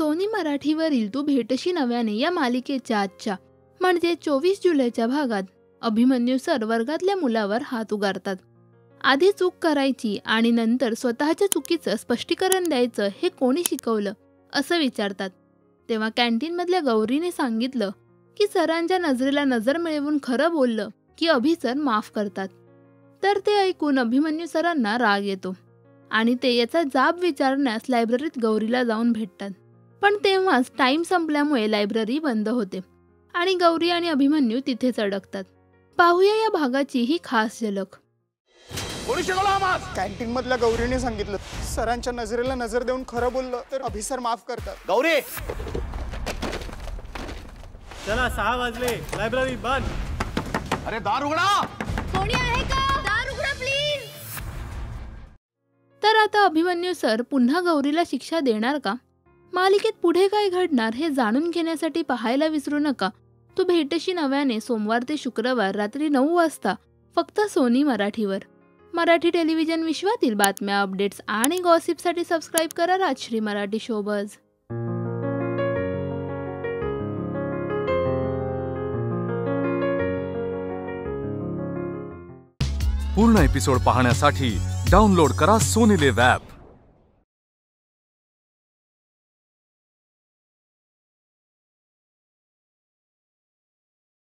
Sony मराठीवरील तू भेटशी नव्याने या मालिकेच्या आजच्या म्हणजे 24 जुलैच्या भागात अभिमन्यू सर वर्गातल्या मुलावर हात उगारतात. आधी चूक करायची आणि नंतर स्वतःच्या चुकीचं स्पष्टीकरण द्यायचं हे कोणी शिकवलं असं विचारतात. तेव्हा कॅन्टीनमधल्या गौरीने सांगितलं की सरांच्या नजरेला नजर मिळवून खरं बोललं की अभि सर माफ करतात. तर ते ऐकून अभिमन्यू सरांना राग येतो आणि ते याचा जाब विचारण्यास लायब्ररीत गौरीला जाऊन भेटतात. पण तेव्हाच टाइम संपल्यामुळे लायब्ररी बंद होते आणि गौरी आणि अभिमन्यू तिथेच अडकतात. पाहूया या भागाची ही खास झलक. कॅन्टीन मधल्या गौरीने सांगितलं सरांच्या नजरेला नजर देऊन खरं बोललं तर अभि सर माफ करतात. गौरी चला 6 वाजले, लायब्ररी बंद. अरे दार उघडा. कोणी आहे का? दार उघडा प्लीज. तर आता अभिमन्यू सर पुन्हा गौरीला शिक्षा देणार का? मालिकेत पुढे काय घडणार हे जाणून घेण्यासाठी पाहायला विसरू नका. तू भेटशी नव्याने सोमवार ते शुक्रवार रात्री 9 वाजता फक्त सोनी मराठीवर. मराठी टेलिव्हिजन विश्वातील बातम्या, अपडेट्स आणि गॉसिपसाठी सबस्क्राईब करा राजश्री मराठी शोबज. पूर्ण एपिसोड पाहण्यासाठी डाउनलोड करा सोनी लिव्ह ॲप.